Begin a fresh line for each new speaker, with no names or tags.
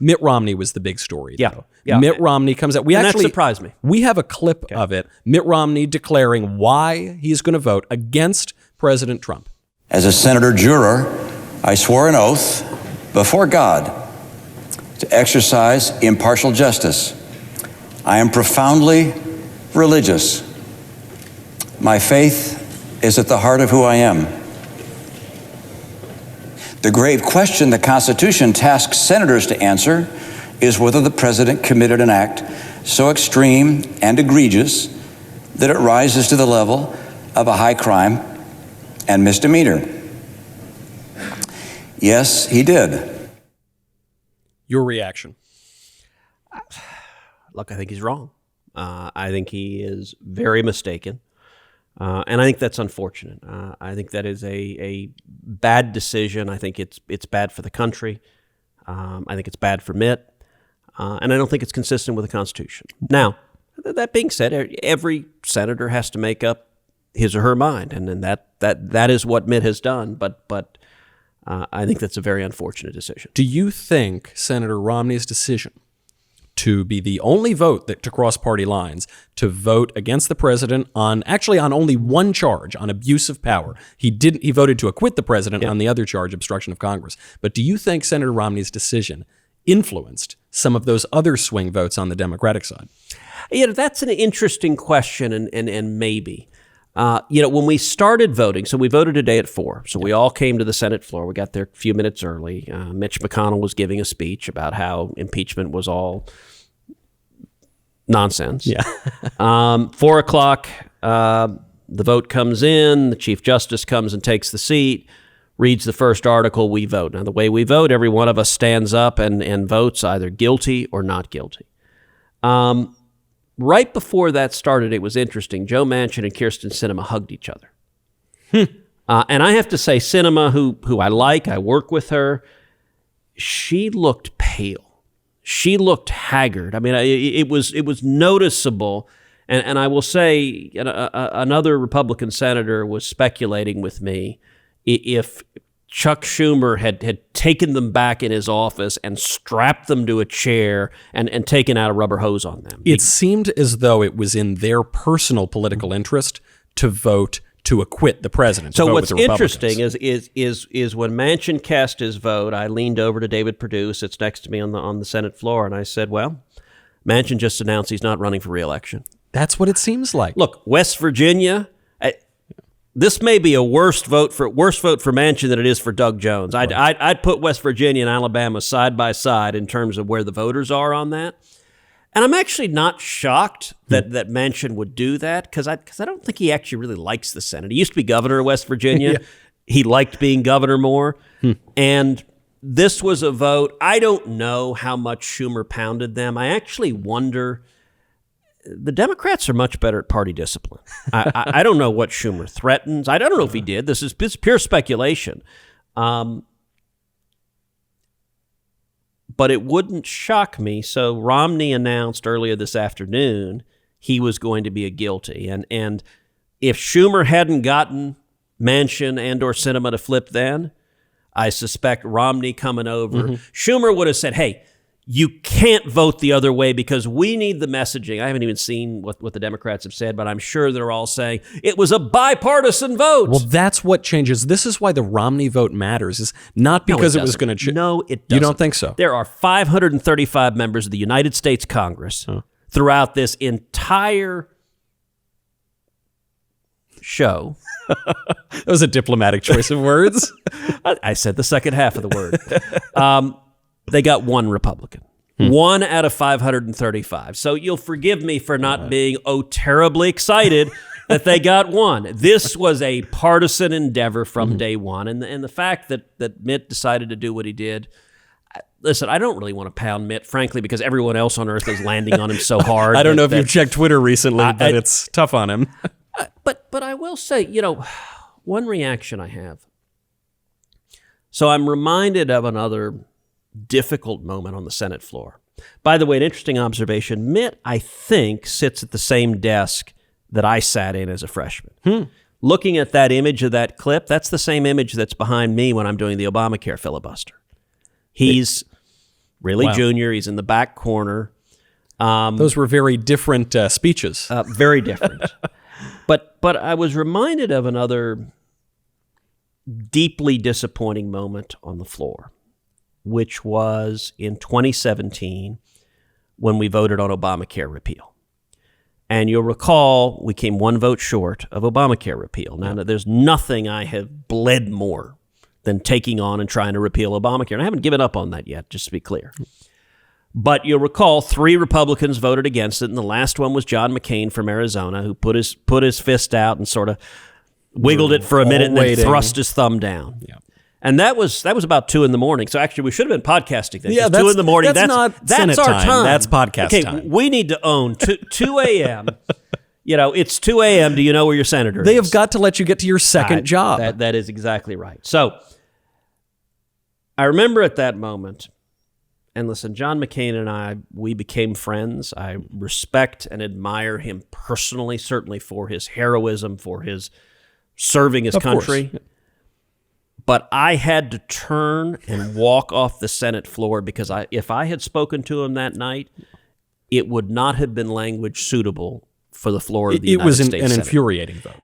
Mitt Romney was the big story, though.
Yeah.
Mitt Romney comes out.
That surprised me.
We have a clip of it. Mitt Romney declaring why he's going to vote against President Trump.
As a senator juror, I swore an oath before God to exercise impartial justice. I am profoundly religious. My faith is at the heart of who I am. The grave question the Constitution tasks senators to answer is whether the president committed an act so extreme and egregious that it rises to the level of a high crime and misdemeanor. Yes, he did.
Your reaction?
Look, I think he's wrong. I think he is very mistaken. And I think that's unfortunate. I think that is a bad decision. I think it's bad for the country. I think it's bad for Mitt. And I don't think it's consistent with the Constitution. Now, that being said, every senator has to make up his or her mind, and that is what Mitt has done. But I think that's a very unfortunate decision.
Do you think Senator Romney's decision to be the only vote to cross party lines, to vote against the president on only one charge, on abuse of power? He voted to acquit the president on the other charge, obstruction of Congress. But do you think Senator Romney's decision influenced some of those other swing votes on the Democratic side?
That's an interesting question, and maybe. When we started voting, so we voted today at 4, so we all came to the Senate floor. We got there a few minutes early. Mitch McConnell was giving a speech about how impeachment was all nonsense. 4 o'clock, the vote comes in, the Chief Justice comes and takes the seat, reads the first article, we vote. Now, the way we vote, every one of us stands up and votes either guilty or not guilty. Right before that started, it was interesting. Joe Manchin and Kyrsten Sinema hugged each other. And I have to say, Sinema, who I like, I work with her, she looked pale. She looked haggard. I mean, it was noticeable. And I will say, another Republican senator was speculating with me if Chuck Schumer had taken them back in his office and strapped them to a chair and taken out a rubber hose on them.
It seemed as though it was in their personal political interest to vote to acquit the president.
So what's interesting is when Manchin cast his vote, I leaned over to David Perdue, who sits next to me on the Senate floor, and I said, well, Manchin just announced he's not running for re-election.
That's what it seems like.
Look, West Virginia, this may be a worse vote for Manchin than it is for Doug Jones. I'd put West Virginia and Alabama side by side in terms of where the voters are on that. And I'm actually not shocked that Manchin would do that because I don't think he actually really likes the Senate. He used to be governor of West Virginia. He liked being governor more. And this was a vote. I don't know how much Schumer pounded them. I actually wonder. The Democrats are much better at party discipline. I don't know what Schumer threatens. I don't know if he did. This is pure speculation. But it wouldn't shock me. So Romney announced earlier this afternoon he was going to be a guilty. And if Schumer hadn't gotten Manchin and or Sinema to flip then, I suspect Romney coming over, Schumer would have said, hey, you can't vote the other way because we need the messaging. I haven't even seen what the Democrats have said, but I'm sure they're all saying it was a bipartisan vote.
Well, that's what changes. This is why the Romney vote matters, is not because it was going to change.
No, it doesn't.
You don't think so?
There are 535 members of the United States Congress throughout this entire show.
That was a diplomatic choice of words.
I said the second half of the word. They got one Republican. 1 out of 535. So you'll forgive me for not being terribly excited that they got one. This was a partisan endeavor from day one. And the fact that Mitt decided to do what he did, listen, I don't really want to pound Mitt, frankly, because everyone else on earth is landing on him so hard.
I don't know if you've checked Twitter recently, but it's tough on him.
But I will say, one reaction I have. So I'm reminded of another difficult moment on the Senate floor. By the way, an interesting observation. Mitt, I think, sits at the same desk that I sat in as a freshman. Looking at that image of that clip, that's the same image that's behind me when I'm doing the Obamacare filibuster. He's Riley
Wow.
Jr., he's in the back corner.
Those were very different speeches.
Very different. But I was reminded of another deeply disappointing moment on the floor, which was in 2017 when we voted on Obamacare repeal. And you'll recall we came one vote short of Obamacare repeal. Now, there's nothing I have bled more than taking on and trying to repeal Obamacare. And I haven't given up on that yet, just to be clear. But you'll recall 3 Republicans voted against it, and the last one was John McCain from Arizona, who put his fist out and sort of wiggled it for a minute and then thrust his thumb down.
Yeah.
And that was about 2 a.m. So actually, we should have been podcasting then.
Yeah,
2 a.m.
That's not Senate
our
time. That's podcast time.
We need to own 2 a.m. It's 2 a.m. Do you know where your senator is?
They have got to let you get to your second job.
That is exactly right. So I remember at that moment. And listen, John McCain and I, we became friends. I respect and admire him personally, certainly for his heroism, for his serving his country.
Course.
But I had to turn and walk off the Senate floor because if I had spoken to him that night, it would not have been language suitable for the floor of the United States Senate.
It was an infuriating vote.